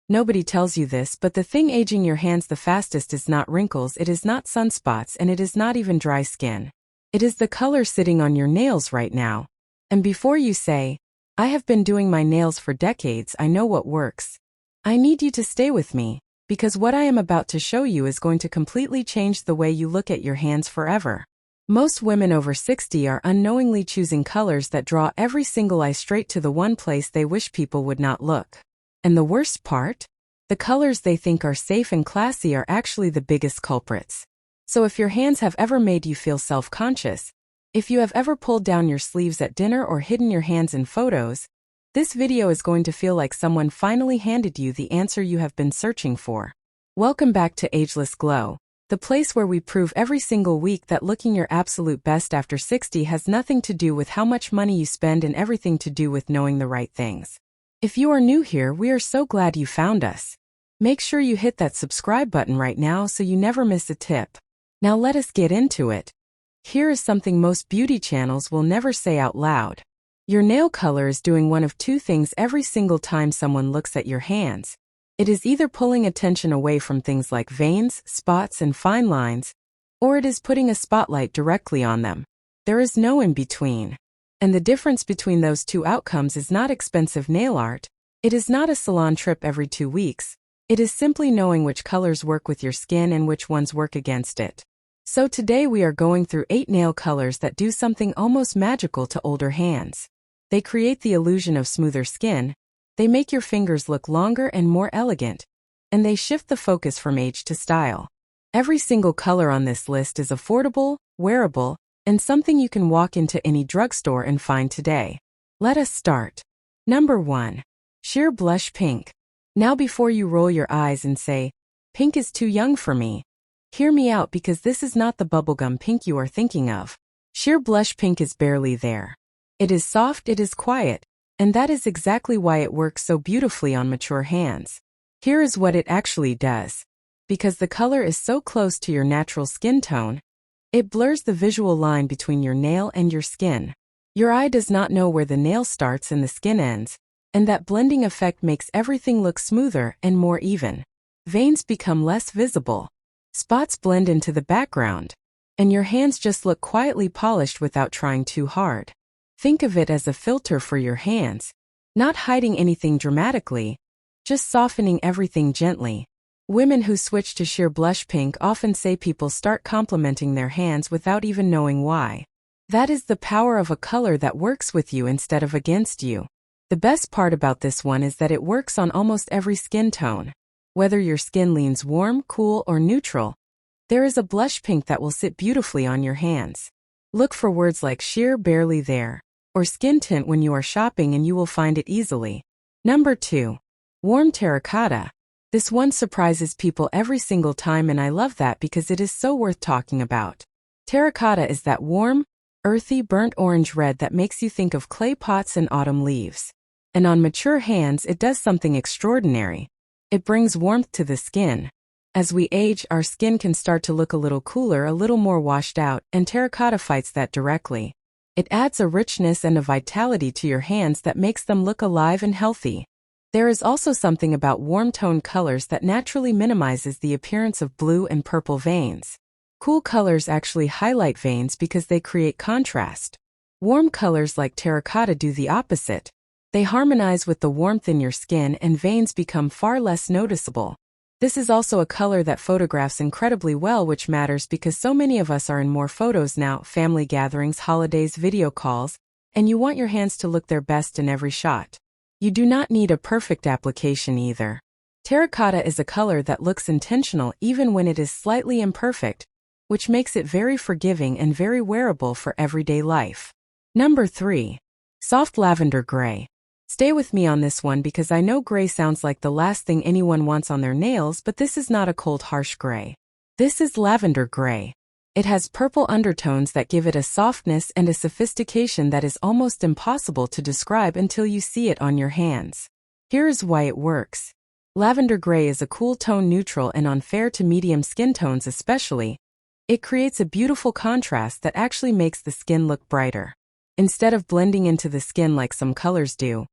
Nobody tells you this, but the thing aging your hands the fastest is not wrinkles, it is not sunspots, and it is not even dry skin. It is the color sitting on your nails right now. And before you say, "I have been doing my nails for decades, I know what works," I need you to stay with me, because what I am about to show you is going to completely change the way you look at your hands forever. Most women over 60 are unknowingly choosing colors that draw every single eye straight to the one place they wish people would not look. And the worst part? The colors they think are safe and classy are actually the biggest culprits. So if your hands have ever made you feel self-conscious, if you have ever pulled down your sleeves at dinner or hidden your hands in photos, this video is going to feel like someone finally handed you the answer you have been searching for. Welcome back to Ageless Glow, the place where we prove every single week that looking your absolute best after 60 has nothing to do with how much money you spend and everything to do with knowing the right things. If you are new here, we are so glad you found us. Make sure you hit that subscribe button right now so you never miss a tip. Now let us get into it. Here is something most beauty channels will never say out loud. Your nail color is doing one of two things every single time someone looks at your hands. It is either pulling attention away from things like veins, spots, and fine lines, or it is putting a spotlight directly on them. There is no in between. And the difference between those two outcomes is not expensive nail art. It is not a salon trip every 2 weeks. It is simply knowing which colors work with your skin and which ones work against it. So today we are going through 8 nail colors that do something almost magical to older hands. They create the illusion of smoother skin, they make your fingers look longer and more elegant, and they shift the focus from age to style. Every single color on this list is affordable, wearable, and something you can walk into any drugstore and find today. Let us start. Number 1. Sheer Blush Pink. Now before you roll your eyes and say, "Pink is too young for me," hear me out because this is not the bubblegum pink you are thinking of. Sheer Blush Pink is barely there. It is soft, it is quiet, and that is exactly why it works so beautifully on mature hands. Here is what it actually does. Because the color is so close to your natural skin tone, it blurs the visual line between your nail and your skin. Your eye does not know where the nail starts and the skin ends, and that blending effect makes everything look smoother and more even. Veins become less visible. Spots blend into the background, and your hands just look quietly polished without trying too hard. Think of it as a filter for your hands, not hiding anything dramatically, just softening everything gently. Women who switch to sheer blush pink often say people start complimenting their hands without even knowing why. That is the power of a color that works with you instead of against you. The best part about this one is that it works on almost every skin tone. Whether your skin leans warm, cool, or neutral, there is a blush pink that will sit beautifully on your hands. Look for words like sheer, barely there, or skin tint when you are shopping and you will find it easily. Number 2. Warm Terracotta. This one surprises people every single time, and I love that because it is so worth talking about. Terracotta is that warm, earthy, burnt orange red that makes you think of clay pots and autumn leaves. And on mature hands it does something extraordinary. It brings warmth to the skin. As we age, our skin can start to look a little cooler, a little more washed out, and terracotta fights that directly. It adds a richness and a vitality to your hands that makes them look alive and healthy. There is also something about warm toned colors that naturally minimizes the appearance of blue and purple veins. Cool colors actually highlight veins because they create contrast. Warm colors like terracotta do the opposite. They harmonize with the warmth in your skin and veins become far less noticeable. This is also a color that photographs incredibly well, which matters because so many of us are in more photos now, family gatherings, holidays, video calls, and you want your hands to look their best in every shot. You do not need a perfect application either. Terracotta is a color that looks intentional even when it is slightly imperfect, which makes it very forgiving and very wearable for everyday life. Number 3. Soft Lavender Gray. Stay with me on this one because I know gray sounds like the last thing anyone wants on their nails, but this is not a cold, harsh gray. This is lavender gray. It has purple undertones that give it a softness and a sophistication that is almost impossible to describe until you see it on your hands. Here is why it works. Lavender gray is a cool tone, neutral and on fair to medium skin tones especially. It creates a beautiful contrast that actually makes the skin look brighter. Instead of blending into the skin like some colors do,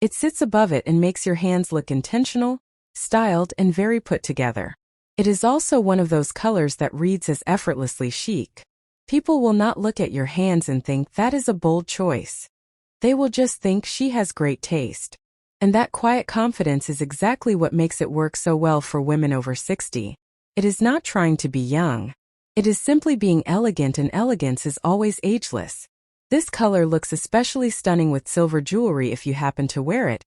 it sits above it and makes your hands look intentional, styled, and very put together. It is also one of those colors that reads as effortlessly chic. People will not look at your hands and think that is a bold choice. They will just think she has great taste. And that quiet confidence is exactly what makes it work so well for women over 60. It is not trying to be young. It is simply being elegant, and elegance is always ageless. This color looks especially stunning with silver jewelry if you happen to wear it,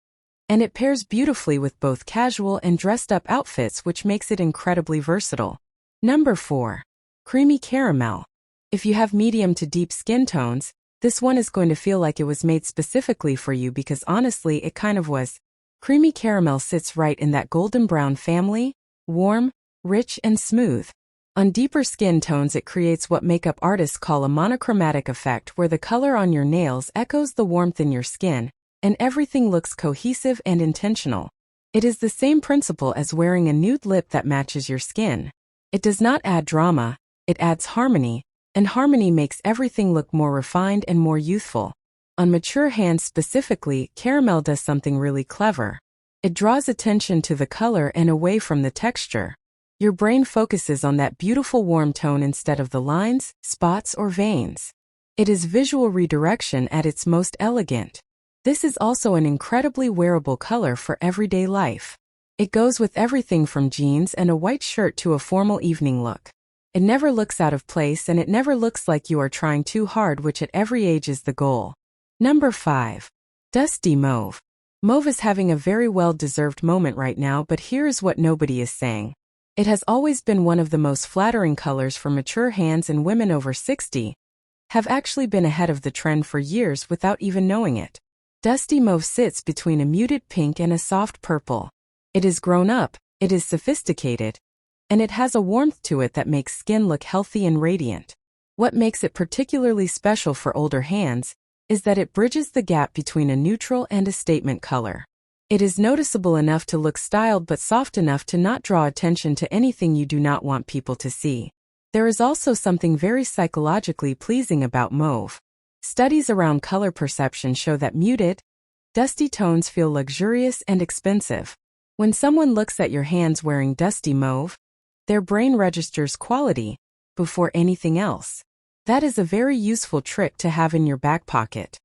and it pairs beautifully with both casual and dressed-up outfits, which makes it incredibly versatile. Number 4. Creamy caramel. If you have medium to deep skin tones, this one is going to feel like it was made specifically for you, because honestly, it kind of was. Creamy caramel sits right in that golden brown family, warm, rich, and smooth. On deeper skin tones, it creates what makeup artists call a monochromatic effect, where the color on your nails echoes the warmth in your skin, and everything looks cohesive and intentional. It is the same principle as wearing a nude lip that matches your skin. It does not add drama, it adds harmony, and harmony makes everything look more refined and more youthful. On mature hands specifically, caramel does something really clever. It draws attention to the color and away from the texture. Your brain focuses on that beautiful warm tone instead of the lines, spots, or veins. It is visual redirection at its most elegant. This is also an incredibly wearable color for everyday life. It goes with everything from jeans and a white shirt to a formal evening look. It never looks out of place, and it never looks like you are trying too hard, which at every age is the goal. Number 5. Dusty mauve. Mauve is having a very well-deserved moment right now, but here is what nobody is saying. It has always been one of the most flattering colors for mature hands, and women over 60 have actually been ahead of the trend for years without even knowing it. Dusty mauve sits between a muted pink and a soft purple. It is grown up, it is sophisticated, and it has a warmth to it that makes skin look healthy and radiant. What makes it particularly special for older hands is that it bridges the gap between a neutral and a statement color. It is noticeable enough to look styled, but soft enough to not draw attention to anything you do not want people to see. There is also something very psychologically pleasing about mauve. Studies around color perception show that muted, dusty tones feel luxurious and expensive. When someone looks at your hands wearing dusty mauve, their brain registers quality before anything else. That is a very useful trick to have in your back pocket.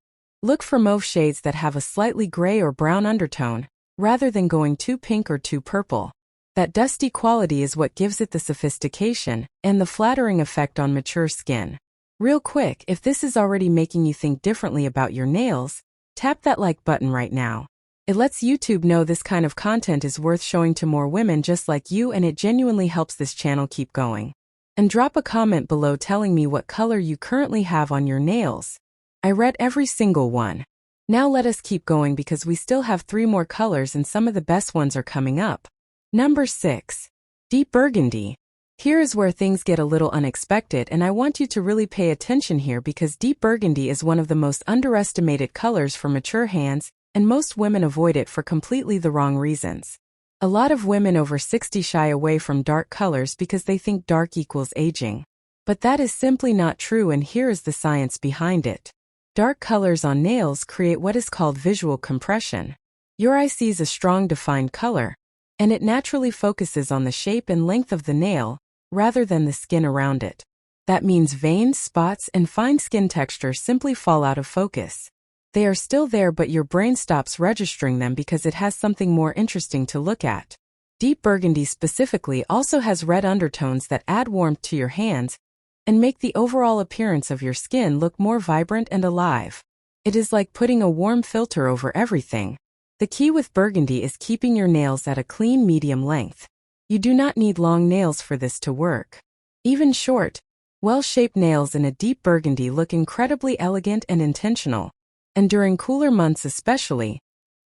Look for mauve shades that have a slightly gray or brown undertone, rather than going too pink or too purple. That dusty quality is what gives it the sophistication and the flattering effect on mature skin. Real quick, if this is already making you think differently about your nails, tap that like button right now. It lets YouTube know this kind of content is worth showing to more women just like you, and it genuinely helps this channel keep going. And drop a comment below telling me what color you currently have on your nails. I read every single one. Now let us keep going, because we still have 3 more colors, and some of the best ones are coming up. Number 6. Deep burgundy. Here is where things get a little unexpected, and I want you to really pay attention here, because deep burgundy is one of the most underestimated colors for mature hands, and most women avoid it for completely the wrong reasons. A lot of women over 60 shy away from dark colors because they think dark equals aging. But that is simply not true, and here is the science behind it. Dark colors on nails create what is called visual compression. Your eye sees a strong defined color, and it naturally focuses on the shape and length of the nail, rather than the skin around it. That means veins, spots, and fine skin texture simply fall out of focus. They are still there, but your brain stops registering them because it has something more interesting to look at. Deep burgundy specifically also has red undertones that add warmth to your hands and make the overall appearance of your skin look more vibrant and alive. It is like putting a warm filter over everything. The key with burgundy is keeping your nails at a clean medium length. You do not need long nails for this to work. Even short, well-shaped nails in a deep burgundy look incredibly elegant and intentional. And during cooler months especially,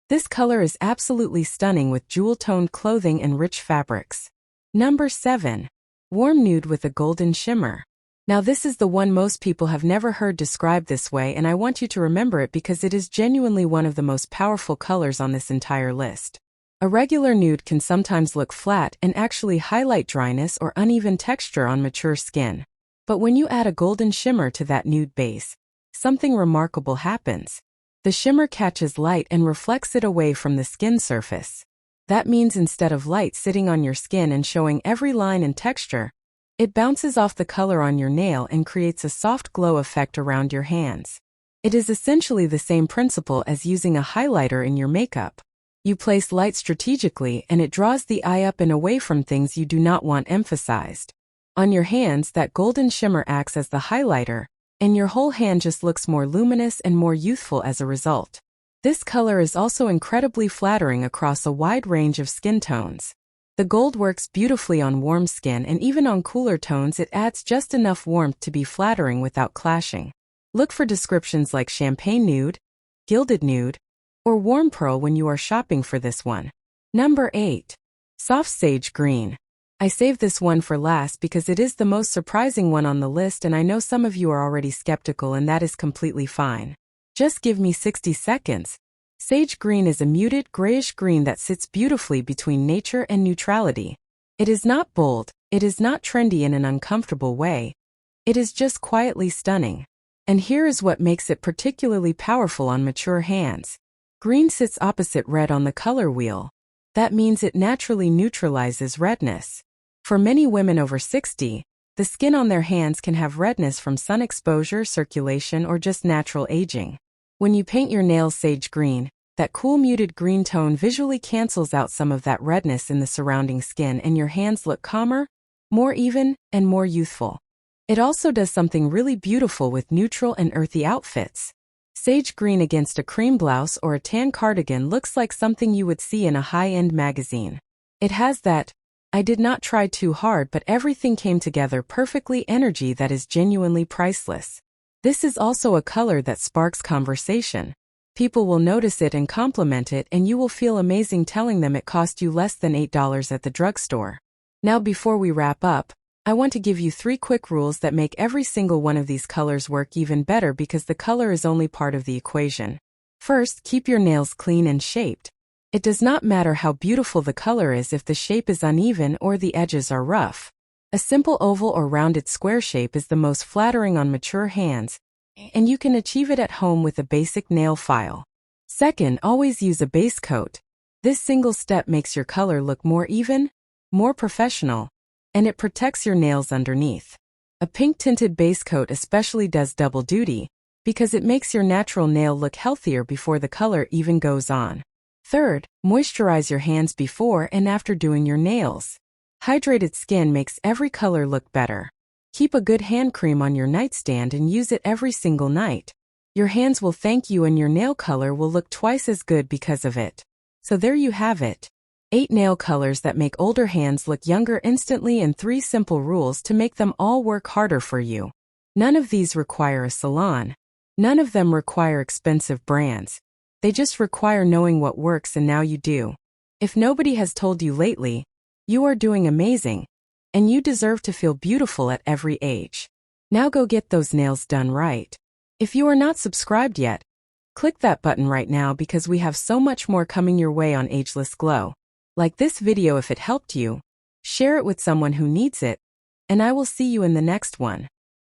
this color is absolutely stunning with jewel-toned clothing and rich fabrics. Number 7. Warm nude with a golden shimmer. Now this is the one most people have never heard described this way, and I want you to remember it because it is genuinely one of the most powerful colors on this entire list. A regular nude can sometimes look flat and actually highlight dryness or uneven texture on mature skin. But when you add a golden shimmer to that nude base, something remarkable happens. The shimmer catches light and reflects it away from the skin surface. That means instead of light sitting on your skin and showing every line and texture, it bounces off the color on your nail and creates a soft glow effect around your hands. It is essentially the same principle as using a highlighter in your makeup. You place light strategically and it draws the eye up and away from things you do not want emphasized. On your hands, that golden shimmer acts as the highlighter, and your whole hand just looks more luminous and more youthful as a result. This color is also incredibly flattering across a wide range of skin tones. The gold works beautifully on warm skin, and even on cooler tones it adds just enough warmth to be flattering without clashing. Look for descriptions like champagne nude, gilded nude, or warm pearl when you are shopping for this one. Number 8. Soft Sage Green. I saved this one for last because it is the most surprising one on the list, and I know some of you are already skeptical, and that is completely fine. Just give me 60 seconds. Sage green is a muted grayish green that sits beautifully between nature and neutrality. It is not bold, it is not trendy in an uncomfortable way. It is just quietly stunning. And here is what makes it particularly powerful on mature hands. Green sits opposite red on the color wheel. That means it naturally neutralizes redness. For many women over 60, the skin on their hands can have redness from sun exposure, circulation, or just natural aging. When you paint your nails sage green, that cool muted green tone visually cancels out some of that redness in the surrounding skin, and your hands look calmer, more even, and more youthful. It also does something really beautiful with neutral and earthy outfits. Sage green against a cream blouse or a tan cardigan looks like something you would see in a high-end magazine. It has that, I did not try too hard but everything came together perfectly energy that is genuinely priceless. This is also a color that sparks conversation. People will notice it and compliment it, and you will feel amazing telling them it cost you less than $8 at the drugstore. Now before we wrap up, I want to give you 3 quick rules that make every single one of these colors work even better, because the color is only part of the equation. First, keep your nails clean and shaped. It does not matter how beautiful the color is if the shape is uneven or the edges are rough. A simple oval or rounded square shape is the most flattering on mature hands, and you can achieve it at home with a basic nail file. Second, always use a base coat. This single step makes your color look more even, more professional, and it protects your nails underneath. A pink tinted base coat especially does double duty, because it makes your natural nail look healthier before the color even goes on. Third, moisturize your hands before and after doing your nails. Hydrated skin makes every color look better. Keep a good hand cream on your nightstand and use it every single night. Your hands will thank you, and your nail color will look twice as good because of it. So there you have it. 8 nail colors that make older hands look younger instantly, and 3 simple rules to make them all work harder for you. None of these require a salon. None of them require expensive brands. They just require knowing what works, and now you do. If nobody has told you lately, you are doing amazing, and you deserve to feel beautiful at every age. Now go get those nails done right. If you are not subscribed yet, click that button right now, because we have so much more coming your way on Ageless Glow. Like this video if it helped you, share it with someone who needs it, and I will see you in the next one.